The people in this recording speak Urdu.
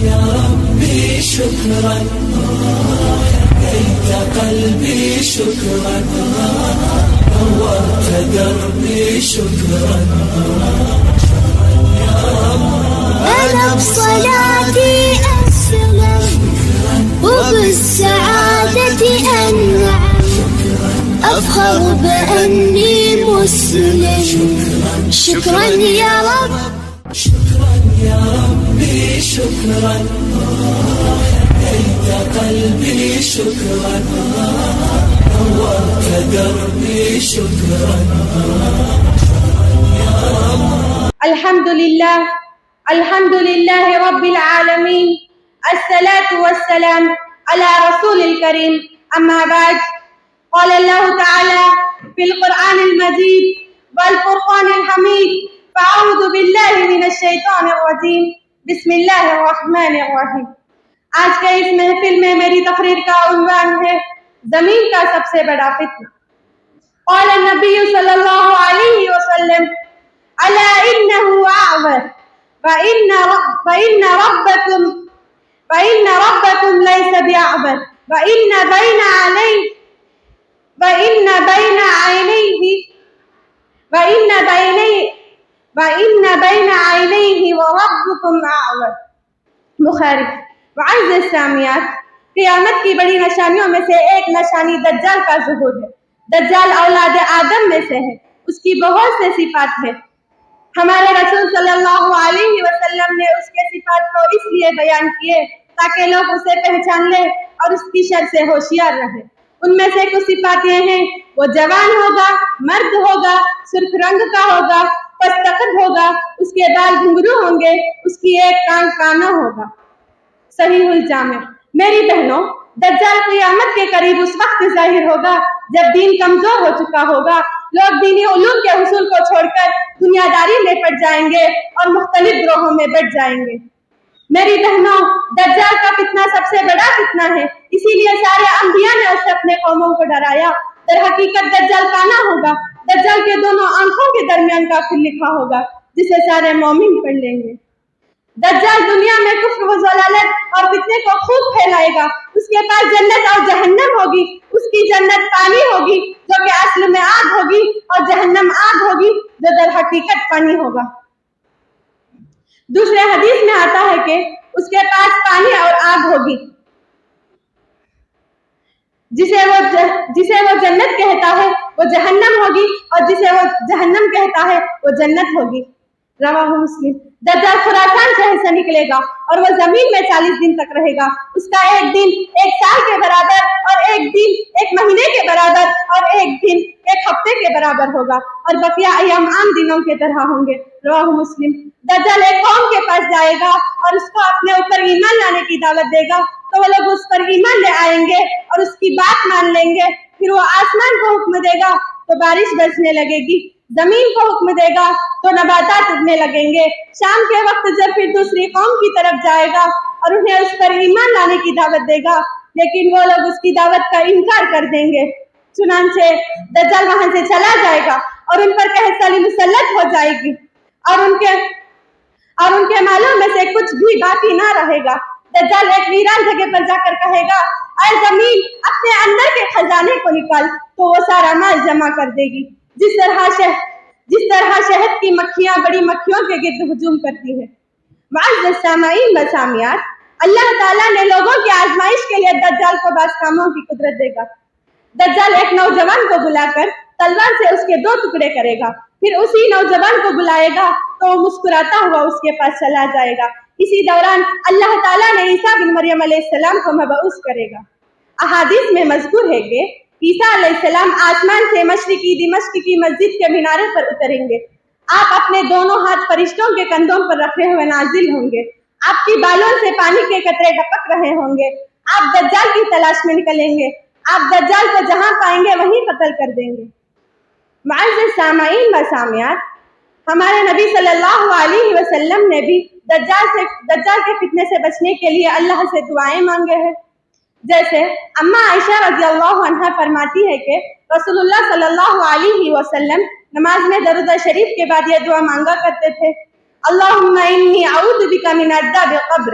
يا ربي شكرا هديت قلبي شكرا نورت دربي شكرا أنا بصلاتي أسلم وبالسعادة أنعم أفخر بأني مسلم شكرا يا رب شكرا يا ربي شكرا هديت قلبي شكرا نورت دربي شكرا الحمد لله رب العالمين الصلاة والسلام على رسول الكريم أما بعد قال الله تعالى في القرآن المجيد والفرقان الحميد فأعوذ بالله من الشیطان الرجیم بسم اللہ الرحمن الرحیم. آج کے اس محفل میں میری تقریر کا عنوان ہے زمین کا سب سے بڑا فتنہ. قال النبی صلی اللہ علیہ وسلم ألا إنه أعور فإن ربكم ليس بأعور وإن بين عينيه وربكم أعور. بخاری. معزز السامعات، قیامت کی بڑی نشانیوں میں سے ایک نشانی دجال کا ظہور ہے. دجال اولاد آدم میں سے ہے، اس کی بہت سے صفات ہے. ہمارے رسول صلی اللہ علیہ وسلم نے اس کے صفات کو اس لیے بیان کیے تاکہ لوگ اسے پہچان لیں اور اس کی شر سے ہوشیار رہیں. ان میں سے کچھ صفات یہ ہیں: وہ جوان ہوگا، مرد ہوگا، سرخ رنگ کا ہوگا، پست قد ہوگا، اس کے بال گھنگرو ہوں گے، اس کی ایک کان کانا ہوگا. صحیح الجامع. میری بہنوں، دجال قیامت کے قریب اس وقت ظاہر ہوگا جب دین کمزور ہو چکا ہوگا. لوگ دینی علوم کے حصول کو چھوڑ کر دنیا داری میں پڑ جائیں گے اور مختلف گروہوں میں بٹ جائیں گے. میری بہنوں، دجال کا فتنہ سب سے بڑا فتنہ ہے، اسی لیے سارے انبیاء نے اسے اپنے قوموں کو ڈرایا. در حقیقت دجال کانا ہوگا. دجال کے دونوں آنکھوں کے درمیان کافر لکھا ہوگا جسے سارے مومن پڑھ لیں گے. دجال دنیا میں کفر و ضلالت اور فتنے کو خوب پھیلائے گا. اس کے پاس جنت اور جہنم ہوگی. اس کی جنت پانی ہوگی جو کہ اصل میں آگ ہوگی، اور جہنم آگ ہوگی جو در حقیقت پانی ہوگا. دوسرے حدیث میں آتا ہے کہ اس کے پاس پانی اور آگ ہوگی. جسے وہ جنت کہتا ہے وہ جہنم ہوگی، اور جسے وہ جہنم کہتا ہے وہ جنت ہوگی. رواہ مسلم. دجال خراسان شہر سے نکلے گا اور وہ زمین میں 40 دن تک رہے گا. اس کا ایک دن 1 سال کے برابر، اور ایک دن 1 مہینے کے برابر، اور ایک دن 1 ہفتے کے برابر ہوگا، اور بقیہ ایام عام دنوں کی طرح ہوں گے. رواہ مسلم. دجال ایک قوم کے پاس جائے گا اور اس کو اپنے اوپر ایمان لانے کی دعوت دے گا تو وہ لوگ اس پر ایمان لے آئیں گے اور اس کی بات مان لیں گے. پھر وہ آسمان کو حکم دے گا تو بارش برسنے لگے گی، زمین کو حکم دے گا تو نباتات اگنے لگیں گے. شام کے وقت جب پھر دوسری قوم کی طرف جائے گا اور انہیں اس پر ایمان لانے کی دعوت دے گا، لیکن وہ لوگ اس کی دعوت کا انکار کر دیں گے. چنانچہ دجال وہاں سے چلا جائے گا اور ان پر قحط سالی مسلط ہو جائے گی، اور ان کے مالوں میں سے کچھ بھی باقی نہ رہے گا. دجال ایک ویران جگہ پر جا کر کہے گا: اے زمین، اپنے اندر کے خزانے کو نکال، تو وہ سارا مال جمع کر دے گی. جس طرح شہد کی مکھیاں بڑی مکھیوں کے گرد ہجوم کرتی ہیں. معزز سامعین و سامعات، اللہ تعالیٰ نے لوگوں کی آزمائش کے لیے دجال کو بعض کاموں کی قدرت دے گا. دجال ایک نوجوان کو بلا کر تلوار سے اس کے 2 ٹکڑے کرے گا، پھر اسی نوجوان کو بلائے گا تو وہ مسکراتا ہوا اس کے پاس چلا جائے گا. اسی دوران اللہ تعالیٰ نے عیسیٰ بن مریم علیہ السلام کو مبعوث کرے گا. احادیث میں مذکور ہے کہ عیسیٰ علیہ السلام آسمان سے مشرقی دمشق کی مسجد کے مینارے پر اتریں گے. آپ اپنے دونوں ہاتھ فرشتوں کے کندھوں پر رکھے ہوئے نازل ہوں گے. آپ کی بالوں سے پانی کے قطرے ٹپک رہے ہوں گے. آپ دجال کی تلاش میں نکلیں گے. آپ دجال کو جہاں پائیں گے وہیں قتل کر دیں گے. معزز سامعین و سامعات، ہمارے نبی صلی اللہ علیہ وسلم نے بھی دجال کے فتنے سے بچنے کے لیے اللہ سے دعائیں مانگے ہیں. جیسے اماں عائشہ رضی اللہ عنہ فرماتی ہے کہ رسول اللہ صلی اللہ علیہ وسلم نماز میں درود شریف کے بعد یہ دعا مانگا کرتے تھے: اللہم انی اعوذ بک من عذاب القبر